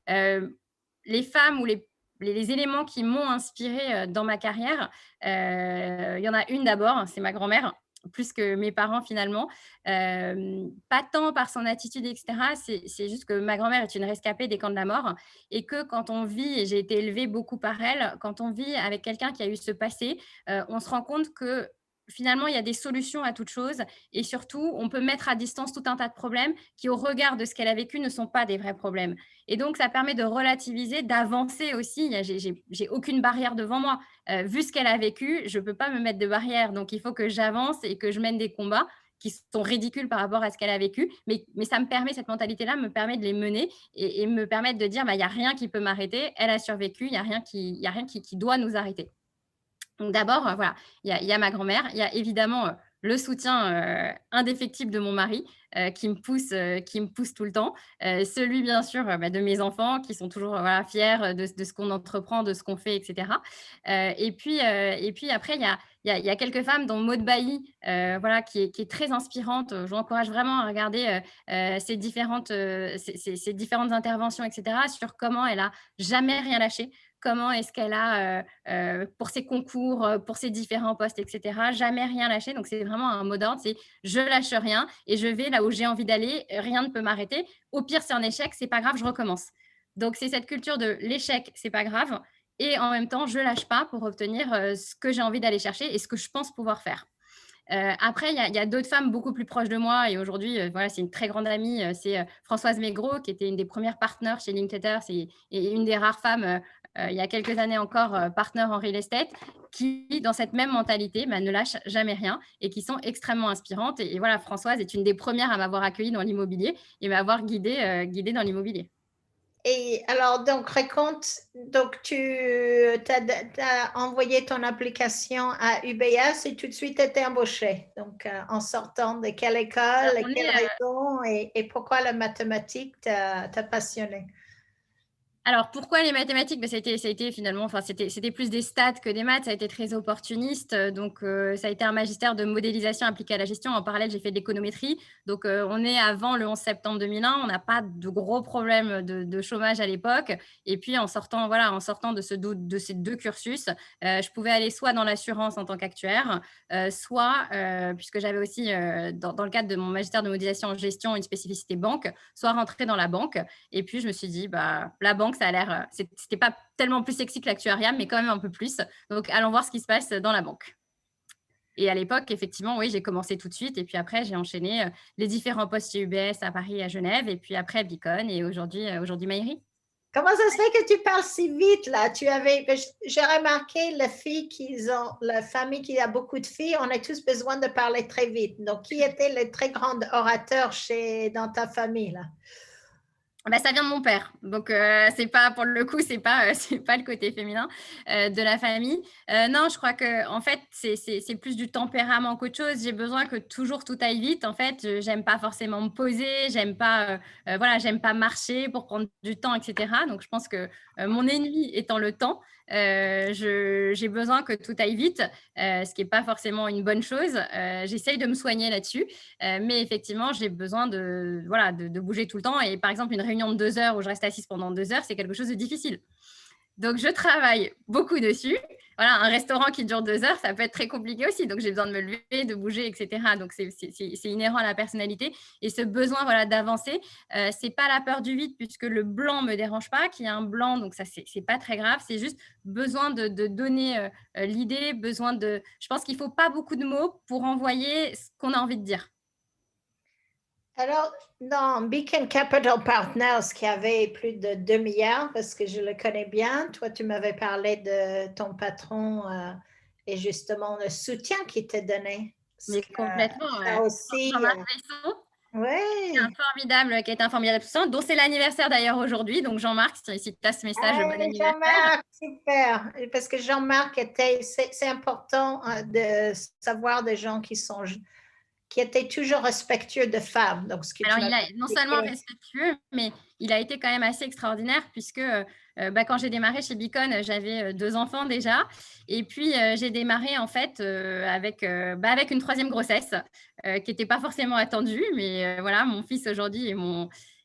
Les femmes ou les éléments qui m'ont inspirée, dans ma carrière, il y en a une d'abord, c'est ma grand-mère, plus que mes parents finalement. Pas tant par son attitude et cetera, c'est juste que ma grand-mère est une rescapée des camps de la mort et que quand on vit et j'ai été élevée beaucoup par elle, quand on vit avec quelqu'un qui a eu ce passé, on se rend compte que finalement il y a des solutions à toute chose et surtout on peut mettre à distance tout un tas de problèmes qui, au regard de ce qu'elle a vécu, ne sont pas des vrais problèmes. Et donc, ça permet de relativiser, d'avancer aussi. J'ai aucune barrière devant moi. Vu ce qu'elle a vécu, je ne peux pas me mettre de barrière. Donc, il faut que j'avance et que je mène des combats qui sont ridicules par rapport à ce qu'elle a vécu. Mais ça me permet, cette mentalité-là me permet de les mener et me permettre de dire, bah, il n'y a rien qui peut m'arrêter. Elle a survécu, il n'y a rien qui doit nous arrêter. Donc d'abord, voilà, il y a ma grand-mère, il y a évidemment, le soutien, indéfectible de mon mari, qui me pousse tout le temps. Celui bien sûr, bah, de mes enfants qui sont toujours, voilà, fiers, de ce qu'on entreprend, de ce qu'on fait et cetera. Et puis après il y a quelques femmes dont Maud Bailly, voilà, qui est très inspirante. Je vous encourage vraiment à regarder, ses différentes interventions et cetera, sur comment elle a jamais rien lâché. Comment est-ce qu'elle a, pour ses concours, pour ses différents postes et cetera. Jamais rien lâché, donc c'est vraiment un mot d'ordre, c'est: «Je lâche rien et je vais là où j'ai envie d'aller, rien ne peut m'arrêter. Au pire, c'est un échec, c'est pas grave, je recommence». Donc c'est cette culture de l'échec, c'est pas grave et en même temps, je lâche pas pour obtenir, ce que j'ai envie d'aller chercher et ce que je pense pouvoir faire. Après, il y a d'autres femmes beaucoup plus proches de moi et aujourd'hui, voilà, c'est une très grande amie, c'est, Françoise Maigret qui était une des premières partners chez Linkletter et une des rares femmes, il y a quelques années encore, partner en real estate, qui, dans cette même mentalité, bah, ne lâchent jamais rien et qui sont extrêmement inspirantes et voilà, Françoise est une des premières à m'avoir accueillie dans l'immobilier et m'avoir guidée dans l'immobilier. Et alors, donc, raconte, donc tu as envoyé ton application à UBS et tout de suite été embauché. Donc, en sortant de quelle Alors école, et on quelle est, raison et pourquoi la mathématique t'a passionné? Alors pourquoi les mathématiques? Bah, ça a été finalement, enfin c'était plus des stats que des maths, ça a été très opportuniste, donc ça a été un magistère de modélisation appliquée à la gestion. En parallèle, j'ai fait de l'économétrie, donc on est avant le 11 septembre 2001, on n'a pas de gros problèmes de chômage à l'époque et puis en sortant, voilà, en sortant de ces 2 cursus, je pouvais aller soit dans l'assurance en tant qu'actuaire, soit, puisque j'avais aussi, dans le cadre de mon magistère de modélisation en gestion, une spécificité banque, soit rentrer dans la banque et puis je me suis dit: «Bah, la banque, ça a l'air, c'était pas tellement plus sexy que l'actuariat, mais quand même un peu plus. Donc allons voir ce qui se passe dans la banque». Et à l'époque, effectivement, oui, j'ai commencé tout de suite et puis après j'ai enchaîné, les différents postes chez UBS à Paris et à Genève et puis après Beacon et aujourd'hui Maïri. Comment ça se fait que tu parles si vite là? J'ai remarqué les filles la famille qui a beaucoup de filles, on a tous besoin de parler très vite. Donc, qui était le très grand orateur dans ta famille là? Bah, ça vient de mon père, donc c'est pas pour le coup, c'est pas le côté féminin, de la famille. Non, je crois qu'en fait, c'est plus du tempérament qu'autre chose. J'ai besoin que toujours tout aille vite. En fait, j'aime pas forcément me poser, j'aime pas, voilà, j'aime pas marcher pour prendre du temps et cetera. Donc je pense que, mon ennemi étant le temps, j'ai besoin que tout aille vite, ce qui est pas forcément une bonne chose. J'essaye de me soigner là-dessus, mais effectivement, j'ai besoin de, voilà, de bouger tout le temps. Et par exemple, une réunion de 2 heures où je reste assise pendant 2 heures, c'est quelque chose de difficile. Donc, je travaille beaucoup dessus. Voilà, un restaurant qui dure 2 heures, ça peut être très compliqué aussi. Donc, j'ai besoin de me lever, de bouger, etc. Donc, c'est inhérent à la personnalité. Et ce besoin, voilà, d'avancer, c'est pas la peur du vide puisque le blanc me dérange pas. Qu'il y a un blanc, donc ça, c'est pas très grave. C'est juste besoin de donner l'idée, besoin de. Je pense qu'il faut pas beaucoup de mots pour envoyer ce qu'on a envie de dire. Alors, dans Beacon Capital Partners, qui avait plus de 2 milliards, parce que je le connais bien, toi, tu m'avais parlé de ton patron et justement le soutien qu'il t'a donné. Parce Mais que complètement, ça aussi, Jean-Marc Besson, ouais. qui a été un formidable puissant, dont c'est l'anniversaire d'ailleurs aujourd'hui. Donc Jean-Marc, si tu as ce message, bon Hey, anniversaire. Jean-Marc, super. Parce que Jean-Marc c'est important de savoir des gens qui étaient toujours respectueux de femmes. Donc, ce que Alors tu m'as il a non seulement expliqué. respectueux, mais il a été quand même assez extraordinaire puisque, bah, quand j'ai démarré chez Beacon, j'avais, 2 enfants déjà et puis, j'ai démarré en fait, avec une troisième grossesse, qui était pas forcément attendue mais, voilà, mon fils aujourd'hui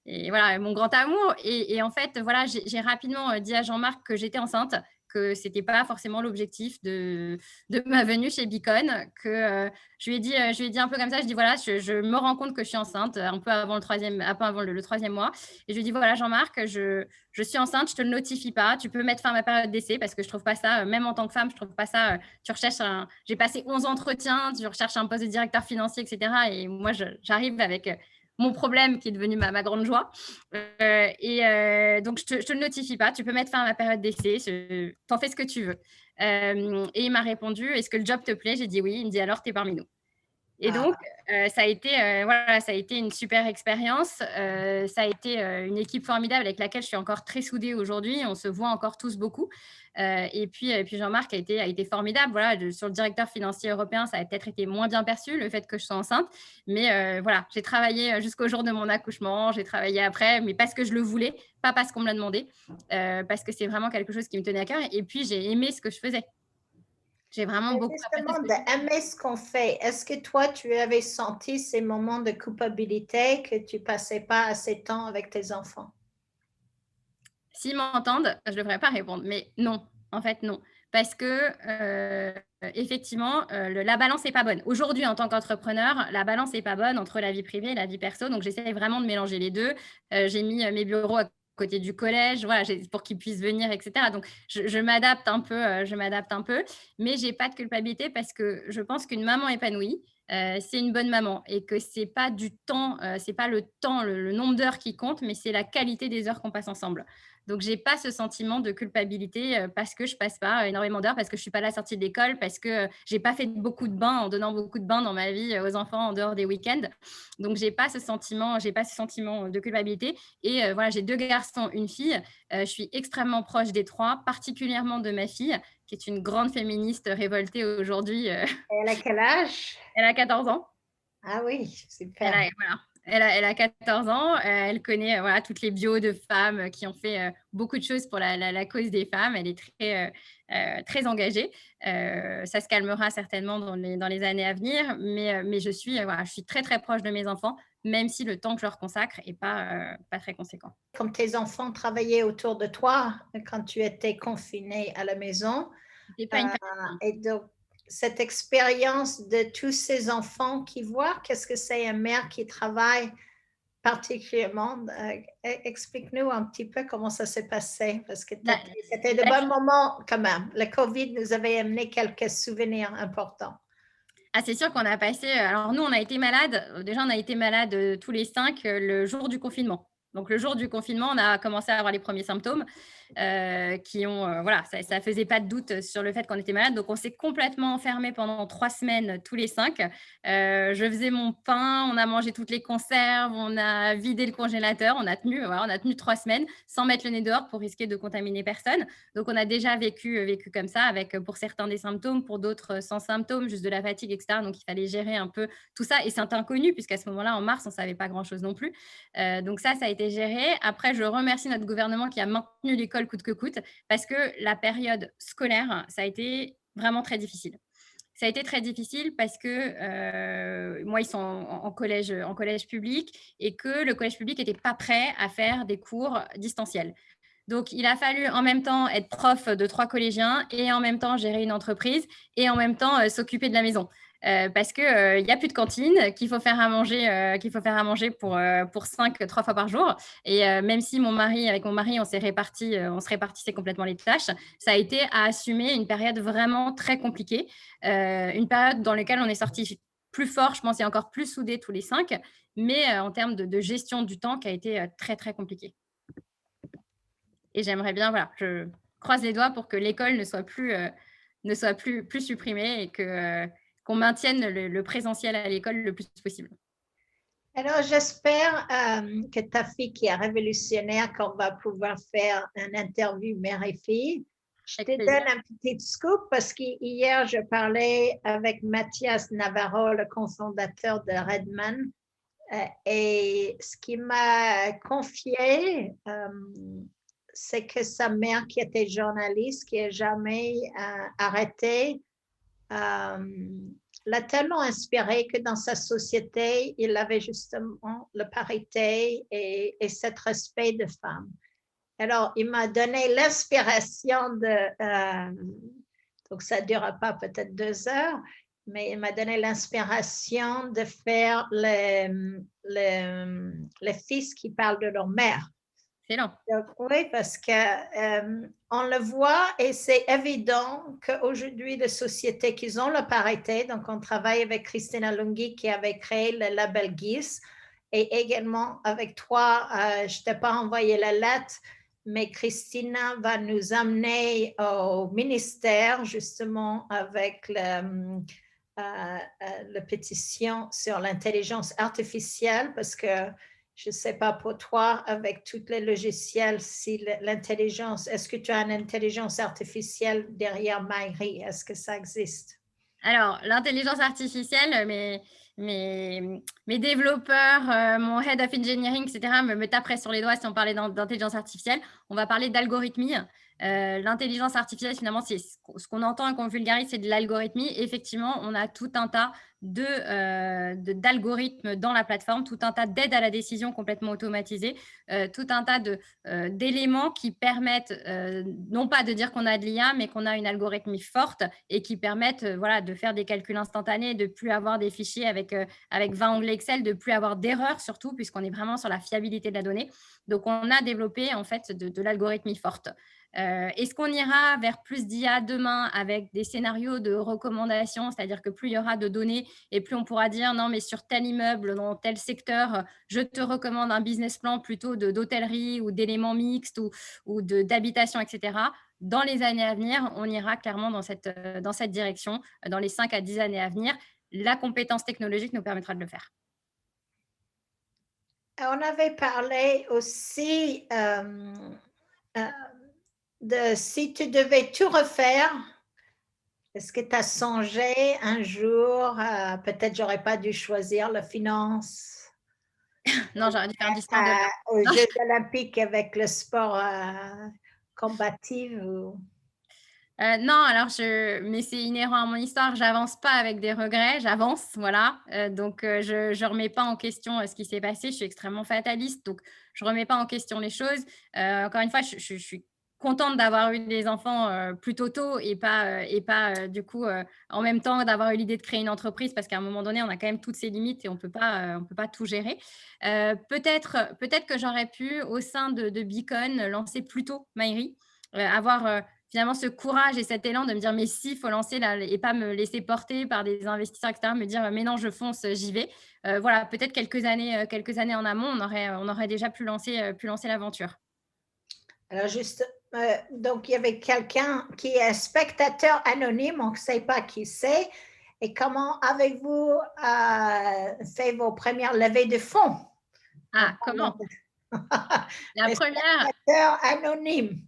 et voilà, mon grand amour. Et en fait, voilà, j'ai rapidement dit à Jean-Marc que j'étais enceinte, que c'était pas forcément l'objectif de ma venue chez Beacon, que je lui ai dit un peu comme ça, je dis voilà, je me rends compte que je suis enceinte un peu avant un peu avant le troisième mois. Et je lui dis voilà, Jean-Marc, je suis enceinte, je te le notifie pas, tu peux mettre fin à ma période d'essai parce que je trouve pas ça, même en tant que femme, je trouve pas ça. Tu recherches j'ai passé 11 entretiens, tu recherches un poste de directeur financier, etc. Et moi, j'arrive avec mon problème qui est devenu ma grande joie. Donc, je te le notifie pas. Tu peux mettre fin à ma période d'essai. T'en fais ce que tu veux. Et il m'a répondu, est-ce que le job te plaît? J'ai dit oui. Il me dit alors, t'es parmi nous. Et donc, Ah, voilà, ça a été une super expérience. Ça a été une équipe formidable avec laquelle je suis encore très soudée aujourd'hui. On se voit encore tous beaucoup. Et puis Jean-Marc a été formidable. Voilà, sur le directeur financier européen, ça a peut-être été moins bien perçu, le fait que je sois enceinte. Mais voilà, j'ai travaillé jusqu'au jour de mon accouchement. J'ai travaillé après, mais parce que je le voulais, pas parce qu'on me l'a demandé. Parce que c'est vraiment quelque chose qui me tenait à cœur. Et puis, j'ai aimé ce que je faisais. J'ai vraiment et beaucoup apprécié ce justement, que je faisais. d'aimer ce qu'on fait, est-ce que toi, tu avais senti ces moments de culpabilité que tu passais pas assez de temps avec tes enfants? S'ils m'entendent, je ne devrais pas répondre, mais non, en fait, non. Parce que, effectivement, la balance n'est pas bonne. Aujourd'hui, en tant qu'entrepreneur, la balance n'est pas bonne entre la vie privée et la vie perso. Donc, j'essaie vraiment de mélanger les deux. J'ai mis mes bureaux à côté du collège, voilà, pour qu'ils puissent venir, etc. Donc, je m'adapte un peu, mais j'ai pas de culpabilité parce que je pense qu'une maman épanouie, c'est une bonne maman et que c'est pas du temps, c'est pas le temps, le nombre d'heures qui compte, mais c'est la qualité des heures qu'on passe ensemble. Donc, j'ai pas ce sentiment de culpabilité parce que je passe pas énormément d'heures, parce que je suis pas à la sortie de l'école, parce que j'ai pas fait beaucoup de bains en donnant beaucoup de bains dans ma vie aux enfants en dehors des week-ends. Donc, j'ai pas ce sentiment de culpabilité. Et voilà, j'ai deux garçons, une fille. Je suis extrêmement proche des trois, particulièrement de ma fille, qui est une grande féministe révoltée aujourd'hui. Et elle a quel âge? Elle a 14 ans. Ah oui, Elle super. a, voilà. Elle a 14 ans. Elle connaît voilà, toutes les bios de femmes qui ont fait beaucoup de choses pour la cause des femmes. Elle est très engagée. Ça se calmera certainement dans les années à venir. Mais voilà, je suis très, très proche de mes enfants, même si le temps que je leur consacre n'est pas très conséquent. Comme tes enfants travaillaient autour de toi quand tu étais confinée à la maison, C'était euh, pas une famille. et donc cette expérience de tous ces enfants qui voient qu'est-ce que c'est une mère qui travaille particulièrement. Explique-nous un petit peu comment ça s'est passé, parce que La, c'était de la bons moments quand même. Le Covid nous avait amené quelques souvenirs importants. Ah, c'est sûr qu'on a passé. Alors, nous, on a été malades. Déjà, on a été malades tous les cinq le jour du confinement. Donc, le jour du confinement, on a commencé à avoir les premiers symptômes voilà, ça faisait pas de doute sur le fait qu'on était malade. Donc, on s'est complètement enfermés pendant 3 semaines, tous les cinq. Je faisais mon pain, on a mangé toutes les conserves, on a vidé le congélateur, on a tenu 3 semaines sans mettre le nez dehors pour risquer de contaminer personne. Donc, on a déjà vécu comme ça, avec pour certains des symptômes, pour d'autres sans symptômes, juste de la fatigue, etc. Donc, il fallait gérer un peu tout ça. Et c'est inconnu, puisqu'à ce moment-là, en mars, on ne savait pas grand-chose non plus. Donc, ça a été géré. Après, je remercie notre gouvernement qui a maintenu l'école coûte que coûte, parce que la période scolaire, ça a été vraiment très difficile. Ça a été très difficile parce que moi, ils sont en collège public, et que le collège public n'était pas prêt à faire des cours distanciels. Donc, il a fallu en même temps être prof de 3 collégiens, et en même temps gérer une entreprise, et en même temps s'occuper de la maison. Parce qu'il n'y a plus de cantine, qu'il faut faire à manger pour 5, 3 fois par jour. Et même si avec mon mari, on se répartissait complètement les tâches, ça a été à assumer une période vraiment très compliquée. Une période dans laquelle on est sorti plus fort, je pense, et encore plus soudés tous les cinq, mais en termes de gestion du temps qui a été très, très compliqué. Et j'aimerais bien, voilà, je croise les doigts pour que l'école ne soit plus supprimée, et qu'on maintienne le présentiel à l'école le plus possible. Alors, j'espère que ta fille qui est révolutionnaire, qu'on va pouvoir faire une interview mère et fille. Je Avec te plaisir. donne un petit scoop parce qu'hier, je parlais avec Mathias Navarro, le cofondateur de Redman. Et ce qu'il m'a confié, c'est que sa mère, qui était journaliste, qui n'a jamais arrêté l'a tellement inspiré que dans sa société, il avait justement la parité et ce respect de femmes. Alors, il m'a donné l'inspiration donc ça ne durera pas peut-être 2 heures, mais il m'a donné l'inspiration de faire les fils qui parlent de leur mère. Excellent. Donc, oui, parce que on le voit et c'est évident qu'aujourd'hui, les sociétés qui ont la parité, donc on travaille avec Christina Lunghi qui avait créé le label GIS et également avec toi, je ne t'ai pas envoyé la lettre, mais Christina va nous amener au ministère justement avec la pétition sur l'intelligence artificielle parce que je ne sais pas pour toi, avec tous les logiciels, si l'intelligence, est-ce que tu as une intelligence artificielle derrière Myri? Est-ce que ça existe? Alors, l'intelligence artificielle, mes développeurs, mon head of engineering, et cetera, me taperaient sur les doigts si on parlait d'intelligence artificielle. On va parler d'algorithmie. L'intelligence artificielle, finalement, c'est ce qu'on entend et qu'on vulgarise, c'est de l'algorithmie. Effectivement, on a tout un tas d'algorithmes dans la plateforme, tout un tas d'aides à la décision complètement automatisées, tout un tas d'éléments qui permettent, non pas de dire qu'on a de l'IA, mais qu'on a une algorithmie forte et qui permettent voilà, de faire des calculs instantanés, de plus avoir des fichiers avec 20 onglets Excel, de plus avoir d'erreurs surtout, puisqu'on est vraiment sur la fiabilité de la donnée. Donc, on a développé en fait de l'algorithmie forte. Est-ce qu'on ira vers plus d'IA demain avec des scénarios de recommandation, c'est-à-dire que plus il y aura de données et plus on pourra dire non, mais sur tel immeuble, dans tel secteur, je te recommande un business plan plutôt d'hôtellerie ou d'éléments mixtes ou d'habitation, etc. Dans les années à venir, on ira clairement dans cette direction. Dans les 5 à 10 années à venir, la compétence technologique nous permettra de le faire. On avait parlé aussi de si tu devais tout refaire, est-ce que tu as songé un jour, peut-être j'aurais pas dû choisir la finance Non, j'aurais dû faire de l'histoire de l'art. aux Non, Jeux olympiques avec le sport combatif ou... Non, alors mais c'est inhérent à mon histoire, j'avance pas avec des regrets, j'avance, voilà. Donc je remets pas en question, ce qui s'est passé. Je suis extrêmement fataliste, donc je remets pas en question les choses. Encore une fois, je suis contente d'avoir eu des enfants, plutôt tôt et pas, du coup, en même temps d'avoir eu l'idée de créer une entreprise parce qu'à un moment donné, on a quand même toutes ses limites et on peut pas tout gérer. Peut-être que j'aurais pu, au sein de Beacon, lancer plus tôt Myri, avoir, finalement ce courage et cet élan de me dire mais si, il faut lancer là et pas me laisser porter par des investisseurs, etc. Me dire mais non, je fonce, j'y vais. Voilà, peut-être quelques années en amont, on aurait déjà pu lancer l'aventure. Alors, juste, donc, il y avait quelqu'un qui est spectateur anonyme, on ne sait pas qui c'est. Et comment avez-vous fait vos premières levées de fonds? Ah, comment? La Les première, spectateurs anonymes.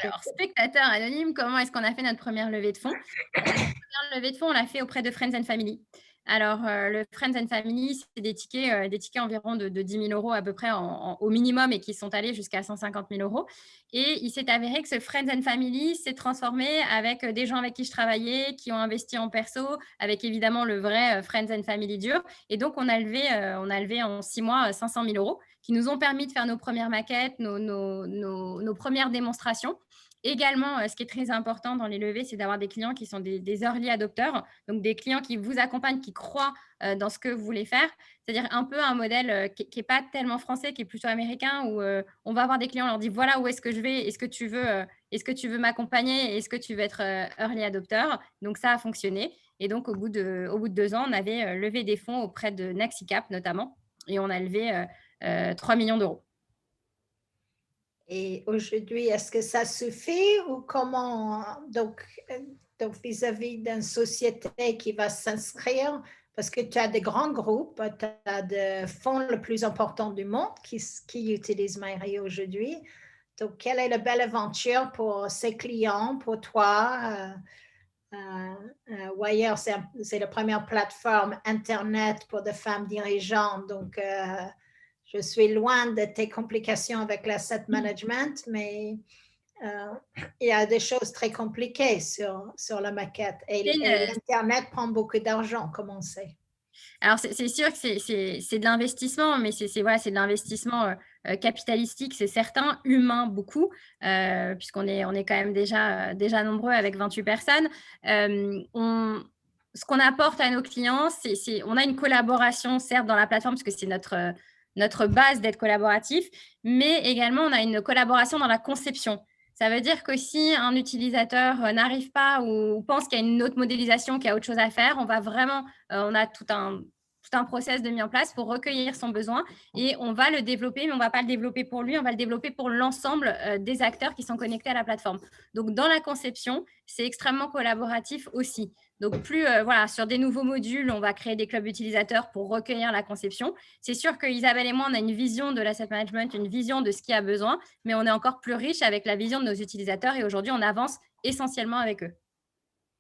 alors spectateur anonyme, comment est-ce qu'on a fait notre première levée de fonds? Première levée de fonds, on l'a fait auprès de Friends and Family. Alors, le Friends and Family, c'est des tickets environ de 10 000 € à peu près au minimum et qui sont allés jusqu'à 150 000 €. Et il s'est avéré que ce Friends and Family s'est transformé avec des gens avec qui je travaillais, qui ont investi en perso, avec évidemment le vrai Friends and Family dur. Et donc, on a levé en 6 mois 500 000 € qui nous ont permis de faire nos premières maquettes, nos premières démonstrations. Également, ce qui est très important dans les levées, c'est d'avoir des clients qui sont des early adopteurs, donc des clients qui vous accompagnent, qui croient dans ce que vous voulez faire. C'est-à-dire un peu un modèle qui n'est pas tellement français, qui est plutôt américain, où on va avoir des clients, on leur dit voilà où est-ce que je vais, est-ce que tu veux m'accompagner, est-ce que tu veux être early adopteur. Donc ça a fonctionné. Et donc au bout de 2 ans, on avait levé des fonds auprès de Naxicap notamment, et on a levé 3 millions d'euros. Et aujourd'hui, est-ce que ça suffit ou comment? Donc vis-à-vis d'une société qui va s'inscrire, parce que tu as des grands groupes, tu as des fonds le plus important du monde qui utilisent Myri aujourd'hui. Donc, quelle est la belle aventure pour ces clients, pour toi? Wire, c'est la première plateforme Internet pour des femmes dirigeantes. Donc, je suis loin de tes complications avec l'asset management, mais Euh, il y a des choses très compliquées sur la maquette C'est et une, l'Internet prend beaucoup d'argent, comme on sait. Alors, c'est sûr que c'est de l'investissement, mais voilà, c'est de l'investissement capitalistique, c'est certain, humain beaucoup, puisqu'on est quand même déjà nombreux avec 28 personnes. Ce qu'on apporte à nos clients, on a une collaboration, certes, dans la plateforme, parce que c'est notre base d'être collaboratif, mais également, on a une collaboration dans la conception. Ça veut dire que si un utilisateur n'arrive pas ou pense qu'il y a une autre modélisation, qu'il y a autre chose à faire, on a tout un process de mis en place pour recueillir son besoin et on va le développer, mais on ne va pas le développer pour lui, on va le développer pour l'ensemble des acteurs qui sont connectés à la plateforme. Donc, dans la conception, c'est extrêmement collaboratif aussi. Donc, voilà, sur des nouveaux modules, on va créer des clubs utilisateurs pour recueillir la conception. C'est sûr que Isabelle et moi, on a une vision de l'asset management, une vision de ce qui a besoin, mais on est encore plus riche avec la vision de nos utilisateurs et aujourd'hui, on avance essentiellement avec eux.